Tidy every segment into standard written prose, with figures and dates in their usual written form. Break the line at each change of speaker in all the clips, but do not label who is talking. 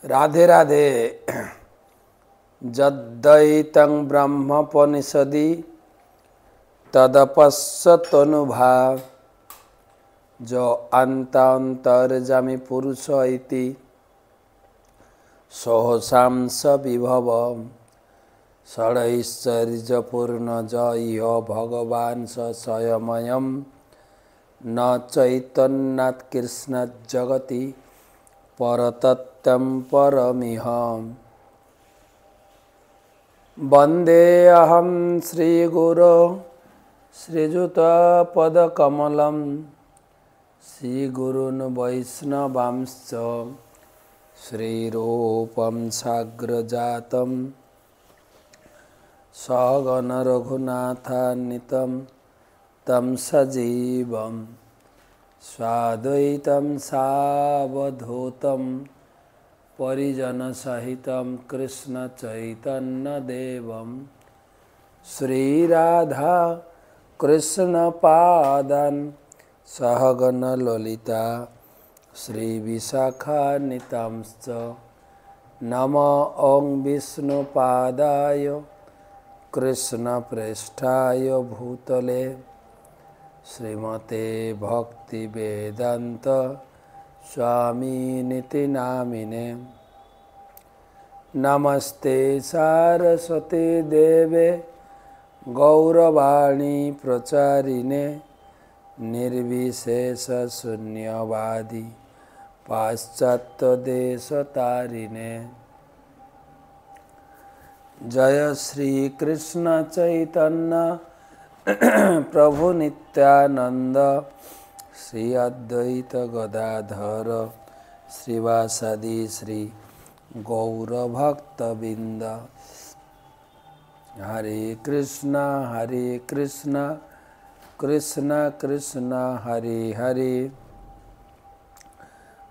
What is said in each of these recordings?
राधे राधे। जद्दैतं ब्रह्मोपनिषदि तदपश्यतनुभा जो अंतर्जामी पुरुष इति सोहसांस विभव षडैश्चर्यपूर्ण जय भगवान् स स्वयमयं न चैतन्यात् कृष्णात् जगति परतत्त्वं परमिह। वन्दे अहं श्रीगुरो श्रीयुतपदकमलं श्रीगुरून् वैष्णवांश्च श्रीरूपं साग्रजातं सगण रघुनाथान्वितं तं सजीवं स्वाद्वैतं सावधूतं परिजनसहितं कृष्ण चैतन्यदेवं श्रीराधा कृष्णपादान् सहगण ललिता श्रीविशाखान्वितांश्च नमो ॐ विष्णुपादाय कृष्णप्रेष्ठाय भूतले श्रीमते भक्तिवेदान्त स्वामिनिति नामिने। नमस्ते सारस्वती देवे गौरवाणी प्रचारिणे निर्विशेष शून्यवादी पाश्चात्य देशतारिणे। जय श्री कृष्ण चैतन्य प्रभु नित्यानंद श्री अद्वैत गदाधर श्रीवासादि श्री गौरभक्तबिंद। हरे कृष्णा कृष्ण कृष्ण हरे हरे,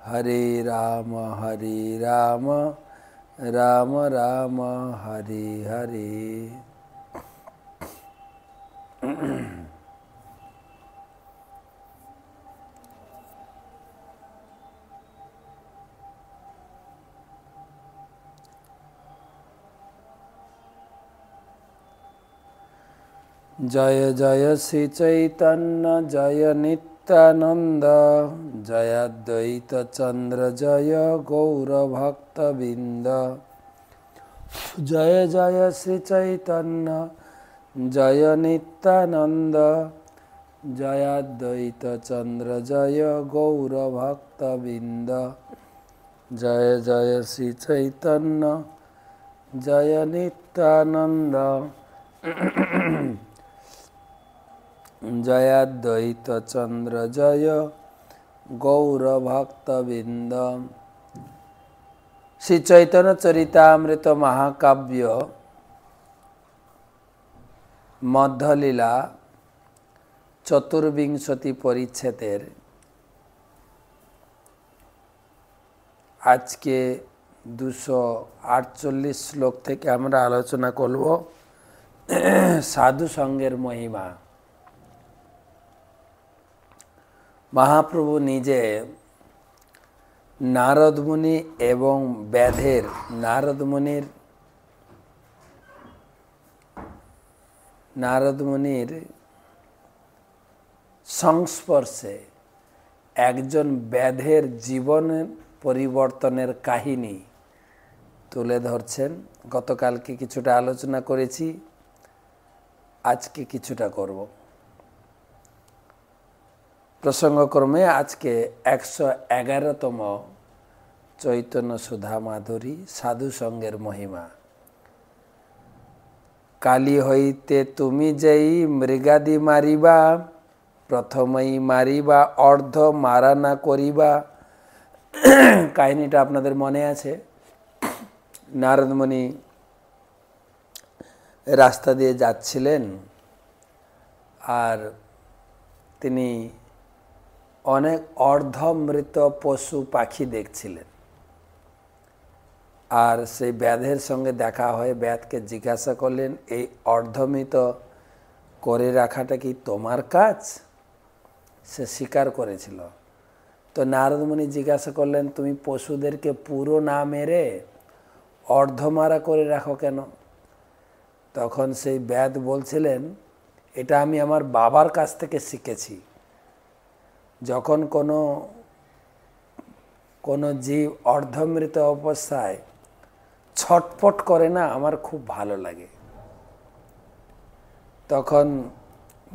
हरे राम राम राम हरे हरे। जय जय श्री चैतन्य जय नित्यानंद जय अद्वैत चंद्र जय गौरभक्तबिंद। जय जय श्री चैतन्य जय नित्यानंद जय अद्वैत चंद्र जय गौरभक्तबिंद। जय जय श्री चैतन्य जय नित्यानंद जय अद्वैत चंद्र जय गौरभक्तबिंद। श्री चैतन्य चरितामृत महाकाव्य मध्यलीला चतुर्विंशति परिच्छेदेर आज के 248 श्लोक থেকে আমরা আলোচনা করব সাধু সঙ্গের মহিমা। महाप्रभु निजे नारद मुनि एवं व्याधेर नारद मुनिर संस्पर्शे एकजन व्याधेर जीवन परिवर्तनेर काहिनी तुले धरछेन। गतकालके किछुटा आलोचना करेছি, आजके किछुटा करब। प्रसंगक्रमे आज के 111तम चैतन्य सुधा माधुरी साधु संगेर महिमा। काली हईते तुमी जेई मृगादि मारिबा प्रथमेई मारिबा अर्ध मारा ना करिबा। काहिनीटा आपनादेर मने आछे। नारद मुनि रास्ता दिए जाच्छिलेन आर तिनी अनेक अर्धमृत पशु पाखी देखछिलेन और से व्याधेर संगे देखा हय व्याध के जिज्ञासा करलेन এই अर्धमृत करे राखाटा कि तोमार काज? से स्वीकार करेছিল তো নারদ মুনি জিজ্ঞাসা করলেন, তুমি পশুদেরকে পুরো না মেরে অর্ধমারা করে রাখো কেন? তখন সেই ব্যাদ বলছিলেন, এটা আমি আমার বাবার কাছ থেকে শিখেছি। যখন কোনো জীব অর্ধমৃত অবস্থায় ছটফট করে না, আমার খুব ভালো লাগে। তখন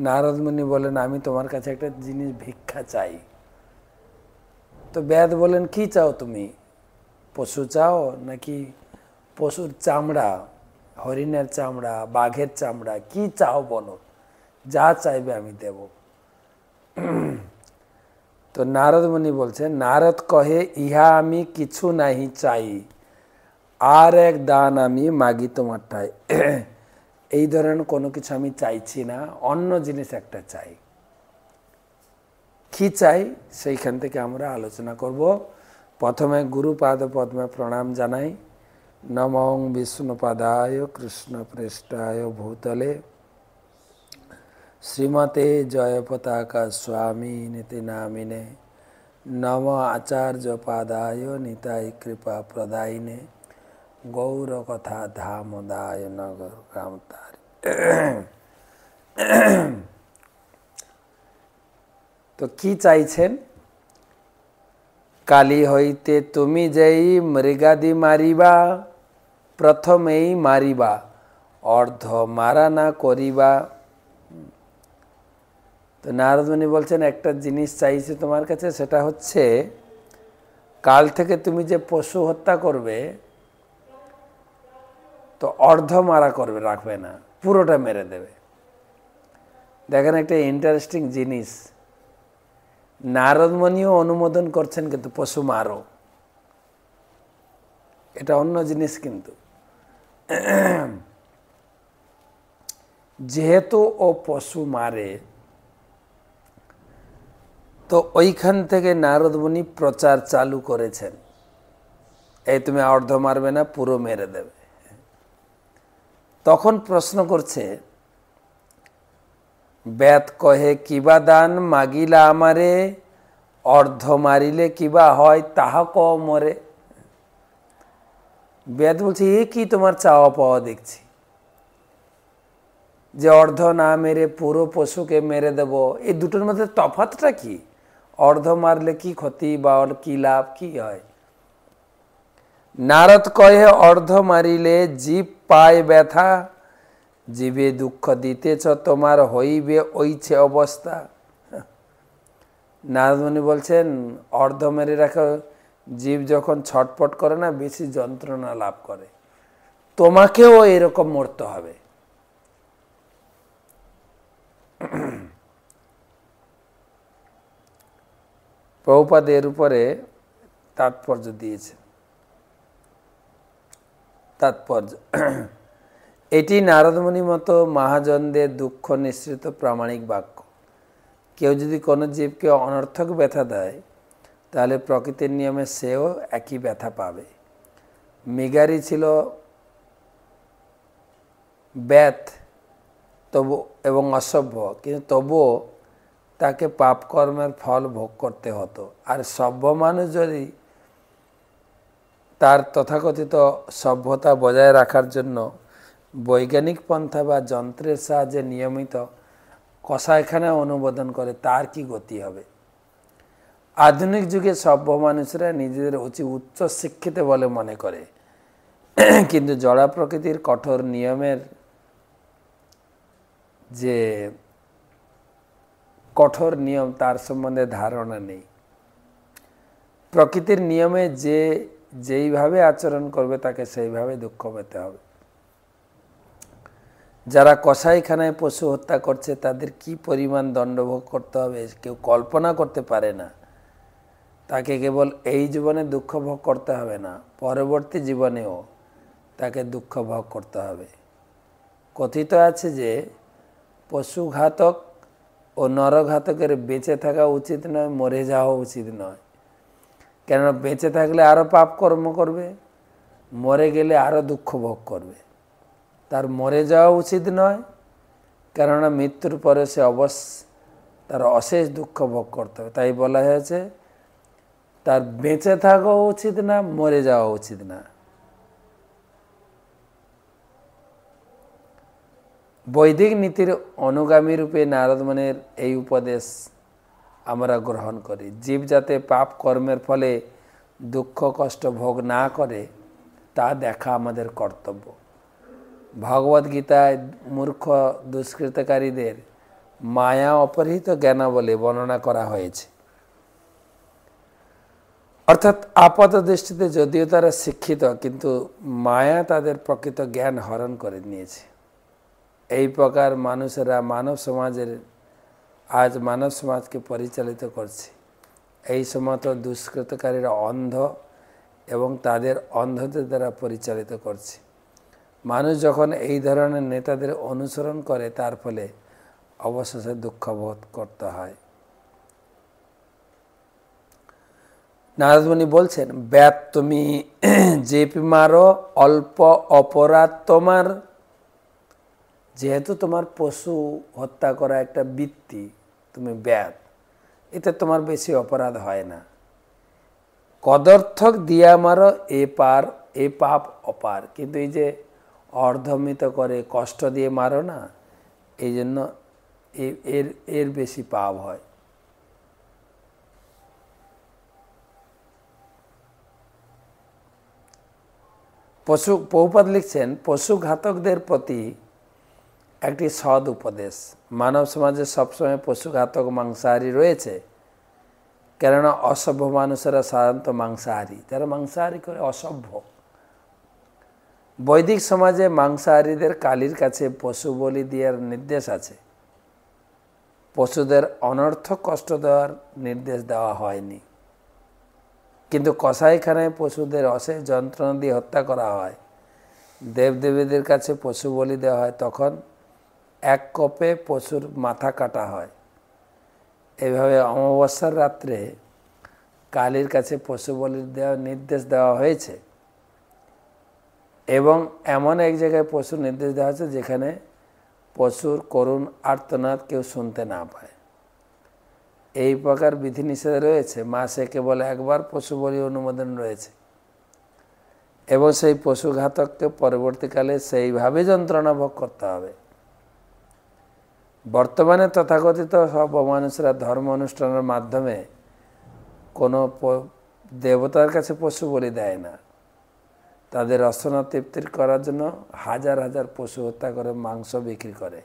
নারদ মুনি বলেন, আমি তোমার কাছে একটা জিনিস ভিক্ষা চাই। তো ব্যাদ বলেন, কি চাও তুমি? পশু চাও নাকি পশুর চামড়া, হরিণের চামড়া, বাঘের চামড়া, কি চাও বলো, যা চাইবে আমি দেব। তো নারদ মুনি বলছেন, নারদ কহে, ইহা আমি কিছু নাহি চাই, আর এক দান আমি মাগি তোমারটাই। এই ধরনের কোনো কিছু আমি চাইছি না, অন্য জিনিস একটা চাই। কি চাই সেইখান থেকে আমরা আলোচনা করব। প্রথমে গুরুপাদ পদ্মে প্রণাম জানাই। নমঃ বিষ্ণুপাদায় কৃষ্ণপ্রেষ্ঠায় ভূতলে শ্রীমতে জয়পতাকা স্বামী নীতি নামিনে। নম আচার্য পাদায় নিতাই কৃপা প্রদায়িনে। গৌর কথা ধামদায় নগর গ্রামতারি। তো কি চাইছেন? কালী হইতে তুমি যেই মৃগাদি মারিবা, প্রথমেই মারিবা, অর্ধ মারা না করিবা। তো নারদ মুনি বলছেন, একটা জিনিস চাইছে তোমার কাছে, সেটা হচ্ছে কাল থেকে তুমি যে পশু হত্যা করবে, তো অর্ধ মারা করবে, রাখবে না, পুরোটা মেরে দেবে। দেখেন একটা ইন্টারেস্টিং জিনিস, নারদ মুনিও অনুমোদন করছেন, কিন্তু পশু মারো, এটা অন্য জিনিস। কিন্তু যেহেতু ও পশু মারে, তো ওইখান থেকে নারদ মুনি প্রচার চালু করেছেন, এই তুমি অর্ধ মারবে না, পুরো মেরে দেবে। তখন প্রশ্ন করছে, ব্যাত কহে, কিবা দান মাগিলা আমারে, অর্ধ মারিলে কিবা হয়, তাহা ক মরে। ব্যাত বলছে, এ কি তোমার চাওয়া পাওয়া দেখছি, যে অর্ধ না মেরে পুরো পশুকে মেরে দেব, এই দুটোর মধ্যে তফাৎটা কি? অর্ধ মারলে কি ক্ষতি বা কি লাভ, কি হয়? নারদ কহে, অর্ধ মারিলে জীব পায় ব্যথা, জীবে দুঃখ দিতেছ তোমার হইবে ওইছে অবস্থা। নারদ মুনি বলছেন, অর্ধ মেরে রাখো, জীব যখন ছটপট করে না, বেশি যন্ত্রণা লাভ করে, তোমাকেও এরকম মরতে হবে। প্রভুপাদ এর উপরে তাৎপর্য দিয়েছেন। তাৎপর্য, এটি নারদ মুনির মতো মহাজনদের দুঃখ নিঃসৃত প্রামাণিক বাক্য। কেউ যদি কোনো জীবকে অনর্থক ব্যথা দেয়, তাহলে প্রকৃতির নিয়মে সেও একই ব্যথা পাবে। মৃগারী ছিল ব্যাত তবু এবং অসভ্য, কিন্তু তবুও তাকে পাপকর্মের ফল ভোগ করতে হতো। আর সভ্য মানুষ যদি তার তথাকথিত সভ্যতা বজায় রাখার জন্য বৈজ্ঞানিক পন্থা বা যন্ত্রের সাহায্যে নিয়মিত কসাইখানা অনুমোদন করে, তার কি গতি হবে? আধুনিক যুগে সভ্য মানুষরা নিজেদের উচ্চ শিক্ষিত বলে মনে করে, কিন্তু জড়া প্রকৃতির কঠোর নিয়মের যে কঠোর নিয়ম, তার সম্বন্ধে ধারণা নেই। প্রকৃতির নিয়মে যেইভাবে আচরণ করবে, তাকে সেইভাবে দুঃখ পেতে হবে। যারা কসাইখানায় পশু হত্যা করছে, তাদের কি পরিমাণ দণ্ডভোগ করতে হবে কেউ কল্পনা করতে পারে না। তাকে কেবল এই জীবনে দুঃখ ভোগ করতে হবে না, পরবর্তী জীবনেও তাকে দুঃখ ভোগ করতে হবে। কথিত আছে যে পশুঘাতক ও নরঘাতকের বেঁচে থাকা উচিত নয়, মরে যাওয়া উচিত নয়। কেননা বেঁচে থাকলে আরও পাপ কর্ম করবে, মরে গেলে আরও দুঃখ ভোগ করবে। তার মরে যাওয়া উচিত নয়, কেননা মৃত্যুর পরে সে তার অশেষ দুঃখ ভোগ করতে হবে। তাই বলা হয়েছে, তার বেঁচে থাকা উচিত না, মরে যাওয়া উচিত না। বৈদিক নীতির অনুগামী রূপে নারদ মুনির এই উপদেশ আমরা গ্রহণ করি। জীব যাতে পাপ কর্মের ফলে দুঃখ কষ্ট ভোগ না করে তা দেখা আমাদের কর্তব্য। ভগবদ্গীতায় মূর্খ দুষ্কৃতকারীদের মায়া অপহৃত জ্ঞানাবলী বর্ণনা করা হয়েছে। অর্থাৎ আপাত দৃষ্টিতে যদিও তারা শিক্ষিত, কিন্তু মায়া তাদের প্রকৃত জ্ঞান হরণ করে নিয়েছে। এই প্রকার মানুষেরা আজ মানব সমাজকে পরিচালিত করছে। এই সমস্ত দুষ্কৃতকারীরা অন্ধ এবং তাদের অন্ধদের দ্বারা পরিচালিত করছে। মানুষ যখন এই ধরনের নেতাদের অনুসরণ করে তার ফলে অবশেষে দুঃখবোধ করতে হয়। নারদ মুনি বলছেন, ব্যাত তুমি জেপি মারো অল্প অপরাধ তোমার। যেহেতু তোমার পশু হত্যা করা একটা বৃত্তি, তুমি ব্যাত, এতে তোমার বেশি অপরাধ হয় না। কদর্থক দিয়া মারো এ পাপ অপার। কিন্তু এই যে অর্ধমিত করে কষ্ট দিয়ে মারো না, এই জন্য এর বেশি পাপ হয়। প্রভুপাদ লিখছেন, পশুঘাতকদের প্রতি একটি সৎ উপদেশ। মানব সমাজে সবসময় পশুঘাতক মাংসাহারী রয়েছে, কেননা অসভ্য মানুষেরা সাধারণত মাংসাহারী। যারা মাংসাহারী করে অসভ্য। বৈদিক সমাজে মাংসাহারীদের কালীর কাছে পশু বলি দেওয়ার নির্দেশ আছে। পশুদের অনর্থক কষ্ট দেওয়ার নির্দেশ দেওয়া হয়নি। কিন্তু কসাইখানায় পশুদের অশেষ যন্ত্রণা দিয়ে হত্যা করা হয়, দেবদেবীদের কাছে পশু বলি দেওয়া হয়, তখন এক কোপে পশুর মাথা কাটা হয়। এইভাবে অমাবস্যার রাত্রে কালীর কাছে পশু বলি দেওয়ার নির্দেশ দেওয়া হয়েছে। এবং এমন এক জায়গায় পশুর নির্দেশ দেওয়া হয়েছে যেখানে পশুর করুণ আর্তনাদ কেউ শুনতে না পায়। এই প্রকার বিধিনিষেধ রয়েছে। মাসে কেবল একবার পশু বলি অনুমোদন রয়েছে এবং সেই পশুঘাতককে পরবর্তীকালে সেইভাবে যন্ত্রণা ভোগ করতে হবে। বর্তমানে তথাকথিত সব মানুষরা ধর্ম অনুষ্ঠানের মাধ্যমে কোনো দেবতার কাছে পশু বলি দেয় না। তাদের রসনা তৃপ্তির করার জন্য হাজার হাজার পশু হত্যা করে মাংস বিক্রি করে।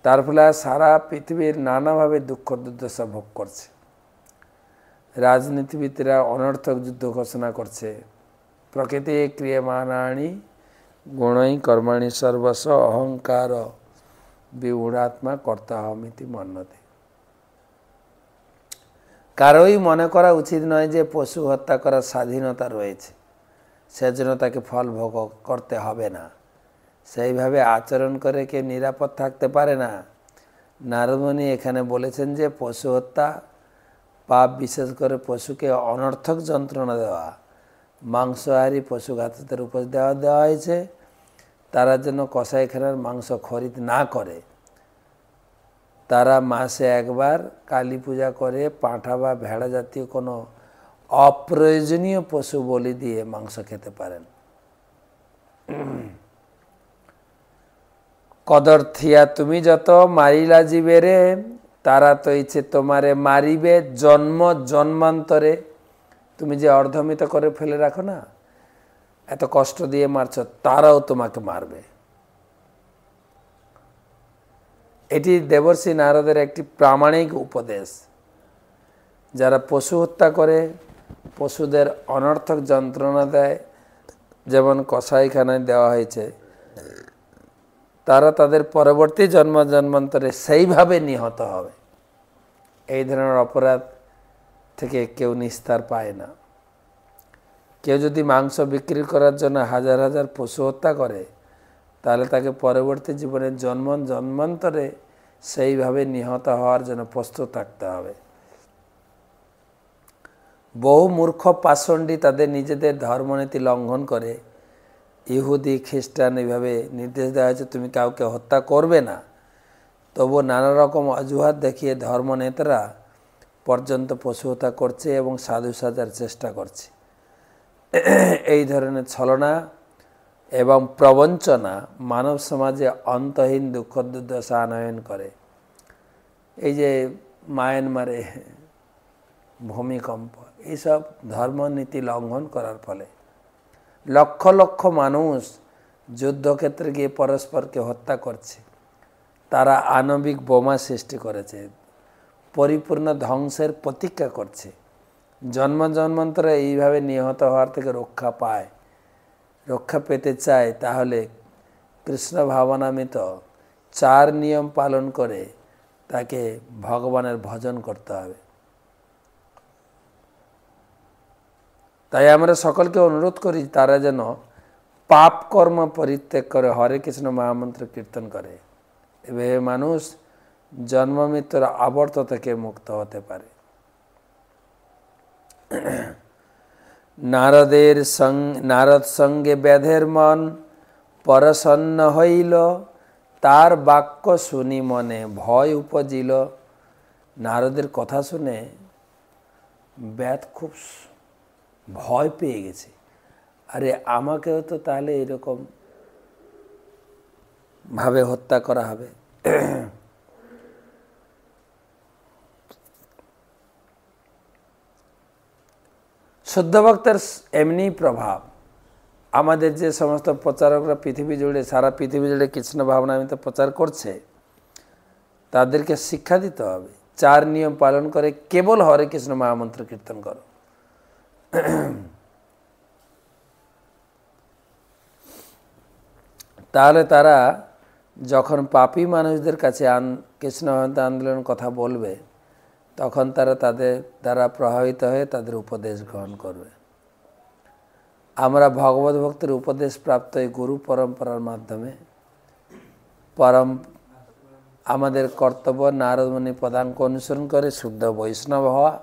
তার ফলে সারা পৃথিবীর নানাভাবে দুঃখ দুর্দশা ভোগ করছে। রাজনীতিবিদরা অনর্থক যুদ্ধ ঘোষণা করছে। প্রকৃতি ক্রিয়মাণানি গুণই কর্মাণি সর্বস্ব অহংকার বিমূঢ়াত্মা কর্তাহমিতি মন্যতে। কারোই মনে করা উচিত নয় যে পশু হত্যা করার স্বাধীনতা রয়েছে, সেজন্য তাকে ফল ভোগ করতে হবে না। সেইভাবে আচরণ করে কেউ নিরাপদ থাকতে পারে না। নারদ মুনি এখানে বলেছেন যে পশু হত্যা পাপ, বিশেষ করে পশুকে অনর্থক যন্ত্রণা দেওয়া। মাংসাহারী পশুঘাতকদের উপর দেওয়া হয়েছে, তারা যেন কসাইখানার মাংস খরিদ না করে। তারা মাসে একবার কালী পূজা করে পাঁঠা বা ভেড়া জাতীয় কোনো অপ্রয়োজনীয় পশু বলি দিয়ে মাংস খেতে পারেন। কদর্থিয়া তুমি যত মারিলা জীবেরে, তারা তো ইচ্ছে তোমারে মারিবে জন্ম জন্মান্তরে। তুমি যে অর্ধমিত করে ফেলে রাখো না, এত কষ্ট দিয়ে মারছ, তারাও তোমাকে মারবে। এটি দেবর্ষি নারদের একটি প্রামাণিক উপদেশ। যারা পশু হত্যা করে, পশুদের অনর্থক যন্ত্রণা দেয়, যেমন কসাইখানায় দেওয়া হয়েছে, তারা তাদের পরবর্তী জন্মান্তরে সেইভাবে নিহত হবে। এই ধরনের অপরাধ থেকে কেউ নিস্তার পায় না। কেউ যদি মাংস বিক্রি করার জন্য হাজার হাজার পশু হত্যা করে, তাহলে তাকে পরবর্তী জীবনের জন্মান্তরে সেইভাবে নিহত হওয়ার জন্য প্রস্তুত থাকতে হবে। বহু মূর্খ পাষণ্ডী তাদের নিজেদের ধর্মনীতি লঙ্ঘন করে। ইহুদি খ্রিস্টান এইভাবে নির্দেশ দেওয়া হয়েছে তুমি কাউকে হত্যা করবে না, তবু নানা রকম অজুহাত দেখিয়ে ধর্মনেতারা পর্যন্ত পশু হত্যা করছে এবং সাধু সাজার চেষ্টা করছে। এই ধরনের ছলনা এবং প্রবঞ্চনা মানব সমাজে অন্তহীন দুঃখ দুর্দশা আনয়ন করে। এই যে মায়ানমারে ভূমিকম্প, এইসব ধর্মনীতি লঙ্ঘন করার ফলে লক্ষ লক্ষ মানুষ যুদ্ধক্ষেত্রে গিয়ে পরস্পরকে হত্যা করছে। তারা আণবিক বোমা সৃষ্টি করেছে, পরিপূর্ণ ধ্বংসের প্রতীক্ষা করছে। জন্ম জন্মান্তরে এইভাবে নিহত হওয়ার থেকে রক্ষা পেতে চায়, তাহলে কৃষ্ণ ভাবনামৃত 4 নিয়ম পালন করে তাকে ভগবানের ভজন করতে হবে। তাই আমরা সকলকে অনুরোধ করি তারা যেন পাপ কর্ম পরিত্যাগ করে হরে কৃষ্ণ মহামন্ত্র কীর্তন করে। এভাবে মানুষ জন্ম মৃত্যুর আবর্ত থেকে মুক্ত হতে পারে। নারদ সঙ্গে ব্যাধের মন পরসন্ন হইল, তার বাক্য শুনি মনে ভয় উপজিল। নারদের কথা শুনে ব্যাধ খুব ভয় পেয়ে গেছে। আরে আমাকেও তো তাহলে এরকম ভাবে হত্যা করা হবে। শুদ্ধ ভক্তের এমনি প্রভাব। আমাদের যে সমস্ত প্রচারকরা পৃথিবী জুড়ে, সারা পৃথিবী জুড়ে কৃষ্ণ ভাবনামৃত প্রচার করছে, তাদেরকে শিক্ষা দিতে হবে 4 নিয়ম পালন করে কেবল হরে কৃষ্ণ মহামন্ত্র কীর্তন করো। তাহলে তারা যখন পাপী মানুষদের কাছে কৃষ্ণ ভাবনা আন্দোলনের কথা বলবে, তখন তারা তাদের দ্বারা প্রভাবিত হয়ে তাদের উপদেশ গ্রহণ করবে। আমরা ভগবত ভক্তের উপদেশ প্রাপ্ত এই গুরু পরম্পরার মাধ্যমে আমাদের কর্তব্য নারদমুনি পদাঙ্ক অনুসরণ করে শুদ্ধ বৈষ্ণব হওয়া।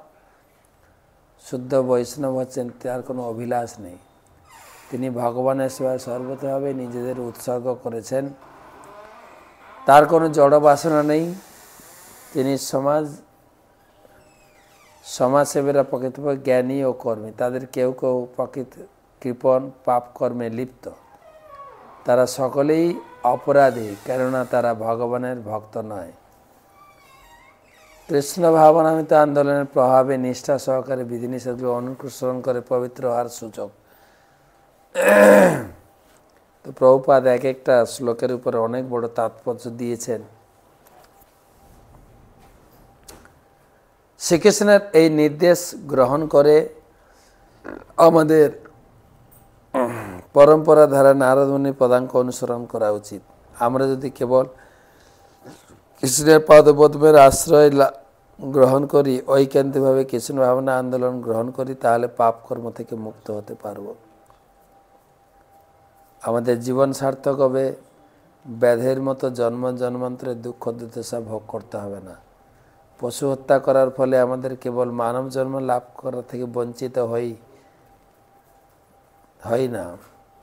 শুদ্ধ বৈষ্ণব হচ্ছেন তার কোনো অভিলাষ নেই, তিনি ভগবানের সেবায় সর্বতভাবে নিজেদের উৎসর্গ করেছেন। তার কোনো জড় বাসনা নেই। তিনি সমাজসেবীরা প্রকৃতপক্ষে জ্ঞানী ও কর্মী। তাদের কেউ কেউ প্রকৃত কৃপণ পাপ কর্মে লিপ্ত। তারা সকলেই অপরাধী, কেননা তারা ভগবানের ভক্ত নয়। কৃষ্ণ ভাবনামৃত আন্দোলনের প্রভাবে নিষ্ঠা সহকারে বিধিনিষেধগুলো অনুসরণ করে পবিত্র হওয়ার সূচক। তো প্রভুপাদ এক একটা শ্লোকের উপরে অনেক বড় তাৎপর্য দিয়েছেন। শ্রীকৃষ্ণের এই নির্দেশ গ্রহণ করে আমাদের পরম্পরা ধারা নারদমুনি পদাঙ্ক অনুসরণ করা উচিত। আমরা যদি কেবল কৃষ্ণের পদপদ্মের আশ্রয় গ্রহণ করি, ঐকান্তিকভাবে কৃষ্ণ ভাবনা আন্দোলন গ্রহণ করি, তাহলে পাপ কর্ম থেকে মুক্ত হতে পারব। আমাদের জীবন সার্থক হবে। ব্যাধের মতো জন্ম জন্মান্তরের দুঃখ দুর্দশা ভোগ করতে হবে না। পশু হত্যা করার ফলে আমাদের কেবল মানব জন্ম লাভ করা থেকে বঞ্চিত হই না,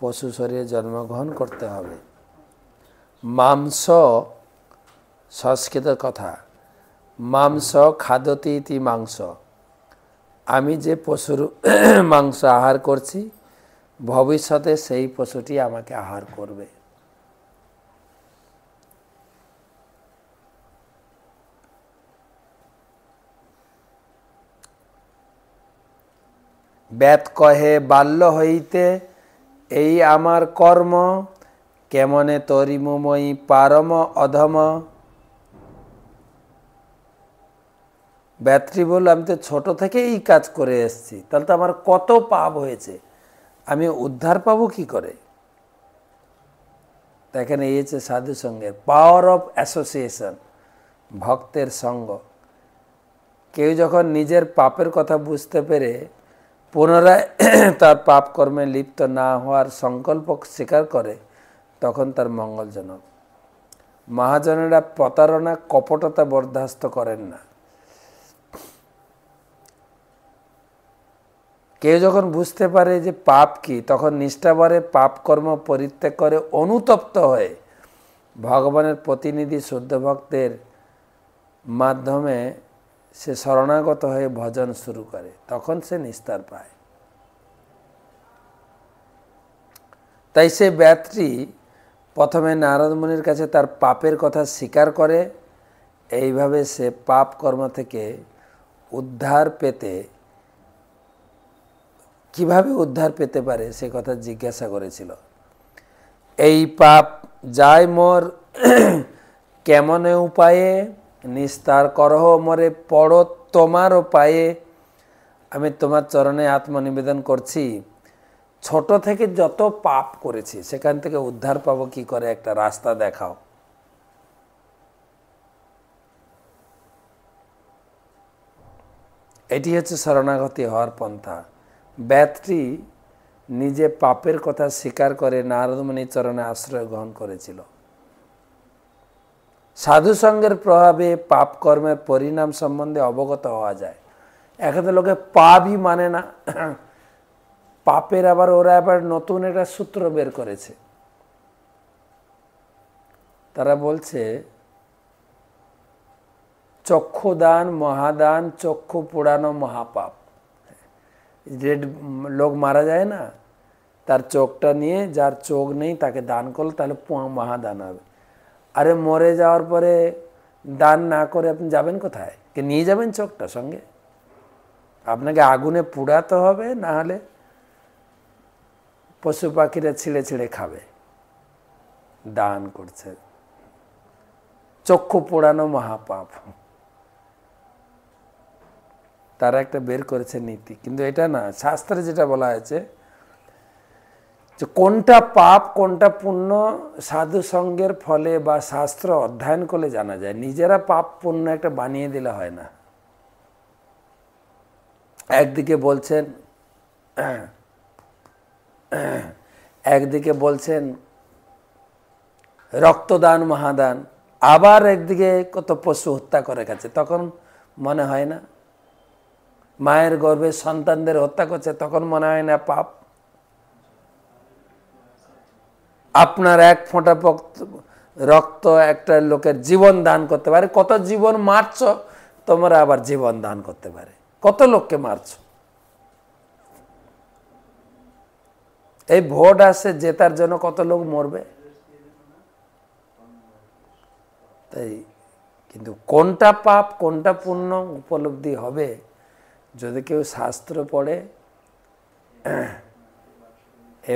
পশু শরীরে জন্মগ্রহণ করতে হবে। মাংস, সংস্কৃত কথা, মাংস খাদতি ইতি মাংস। আমি যে পশুর মাংস আহার করছি, ভবিষ্যতে সেই পশুটি আমাকে আহার করবে। বেদ কহে বাল্য হইতে এই আমার কর্ম, কেমনে তরিমুময়ী পারম অধম। ব্যাত্রী বলল, আমি তো ছোট থেকে এই কাজ করে এসেছি, তাহলে তো আমার কত পাপ হয়েছে, আমি উদ্ধার পাবো কি করে? দেখেন, এই হচ্ছে সাধু সঙ্গের পাওয়ার অফ অ্যাসোসিয়েশন, ভক্তের সঙ্গ। কেউ যখন নিজের পাপের কথা বুঝতে পেরে পুনরায় তার পাপ কর্মে লিপ্ত না হওয়ার সংকল্প স্বীকার করে, তখন তার মঙ্গলজনক। মহাজনেরা প্রতারণা কপটতা বরদাস্ত করেন না। কেউ যখন বুঝতে পারে যে পাপ কি, তখন নিষ্ঠাভরে পাপ কর্ম পরিত্যাগ করে অনুতপ্ত হয়ে ভগবানের প্রতিনিধি শুদ্ধ ভক্তের মাধ্যমে সে শরণাগত হয়ে ভজন শুরু করে, তখন সে নিস্তার পায়। তাই সে ব্যাধটি প্রথমে নারদ মুনির কাছে তার পাপের কথা স্বীকার করে। এইভাবে সে পাপ কর্ম থেকে উদ্ধার পেতে, কিভাবে উদ্ধার পেতে পারে সে কথা জিজ্ঞাসা করেছিল। এই পাপ যায় মোর কেমনে উপায়ে, নিস্তার করহ মরে পড়ো তোমারও পায়ে। আমি তোমার চরণে আত্মনিবেদন করছি, ছোট থেকে যত পাপ করেছি সেখান থেকে উদ্ধার পাবো কি করে, একটা রাস্তা দেখাও। এটি হচ্ছে শরণাগতি হওয়ার পন্থা। ব্যাধটি নিজে পাপের কথা স্বীকার করে নারদমুনির চরণে আশ্রয় গ্রহণ করেছিল। সাধু সঙ্গের প্রভাবে পাপ কর্মের পরিণাম সম্বন্ধে অবগত হওয়া যায়। এখানে লোকে পাপই মানে না, পাপের আবার ওরা আবার নতুন একটা সূত্র বের করেছে। তারা বলছে চক্ষুদান মহাদান, চক্ষু পোড়ানো মহাপাপ। যে লোক মারা যায় না, তার চোখটা নিয়ে, যার চোখ নেই তাকে দান করলো, তাহলে মহাদান হবে। আরে মরে যাওয়ার পরে দান না করে আপনি যাবেন কোথায়? কে নিয়ে যাবেন চোখটা সঙ্গে? আপনাকে আগুনে পুড়াতে হবে, না হলে পশু পাখিরা ছিঁড়ে ছিঁড়ে খাবে। দান করছে, চক্ষু পোড়ানো মহাপাপ। তারা একটা বের করেছে নীতি, কিন্তু এটা না। শাস্ত্রে যেটা বলা হয়েছে যে কোনটা পাপ কোনটা পুণ্য সাধু সঙ্গের ফলে বা শাস্ত্র অধ্যয়ন করলে জানা যায়। নিজেরা পাপ পুণ্য একটা বানিয়ে দিলে হয় না। একদিকে বলছেন রক্তদান মহাদান, আবার একদিকে কত পশু হত্যা করে গেছে, তখন মনে হয় না? মায়ের গর্ভে সন্তানদের হত্যা করছে, তখন মনে হয় না পাপ? আপনার এক ফোঁটা রক্ত একটা লোকের জীবন দান করতে পারে। কত জীবন মারছ তোমরা, আবার জীবন দান করতে পারে। কত লোককে মারছ। এই ভোট আসে জেতার জন্য কত লোক মরবে। তাই কিন্তু কোনটা পাপ কোনটা পুণ্য উপলব্ধি হবে যদি কেউ শাস্ত্র পড়ে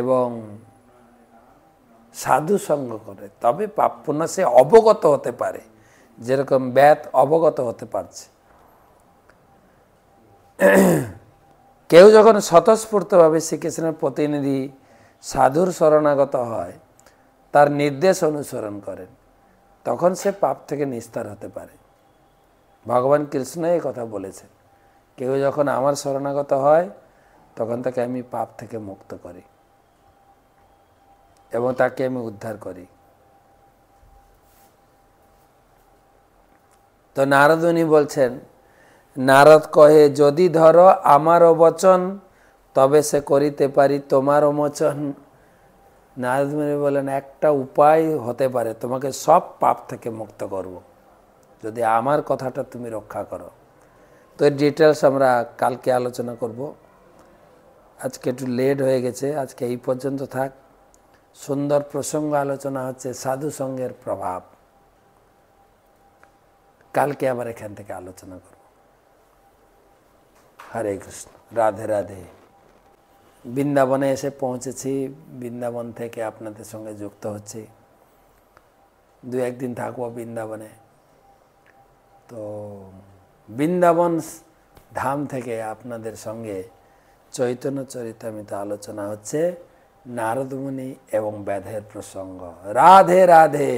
এবং সাধু সঙ্গ করে, তবে পাপ পুণ্য সে অবগত হতে পারে, যেরকম ব্যাধ অবগত হতে পারছে। কেউ যখন স্বতঃস্ফূর্তভাবে শ্রীকৃষ্ণের প্রতিনিধি সাধুর শরণাগত হয়, তার নির্দেশ অনুসরণ করেন, তখন সে পাপ থেকে নিস্তার হতে পারে। ভগবান কৃষ্ণ এই কথা বলেছেন, কেউ যখন আমার শরণাগত হয় তখন তাকে আমি পাপ থেকে মুক্ত করি এবং তাকে আমি উদ্ধার করি। তো নারদুনি বলছেন, নারদ কহে যদি ধরো আমারও বচন, তবে সে করিতে পারি তোমারও মোচন। নারদ মুনি বলেন একটা উপায় হতে পারে, তোমাকে সব পাপ থেকে মুক্ত করব, যদি আমার কথাটা তুমি রক্ষা করো। তো এর ডিটেলস আমরা কালকে আলোচনা করব। আজকে একটু লেট হয়ে গেছে, আজকে এই পর্যন্ত থাক। সুন্দর প্রসঙ্গ আলোচনা হচ্ছে সাধু সঙ্গের প্রভাব। কালকে আবার এখান থেকে আলোচনা করব। হরে কৃষ্ণ, রাধে রাধে। বৃন্দাবনে এসে পৌঁছেছি, বৃন্দাবন থেকে আপনাদের সঙ্গে যুক্ত হচ্ছি। 2-1 দিন থাকবো বৃন্দাবনে। তো বৃন্দাবন ধাম থেকে আপনাদের সঙ্গে চৈতন্য চরিতামৃত আলোচনা হচ্ছে নারদ মুনি এবং ব্যাধের প্রসঙ্গ। রাধে রাধে।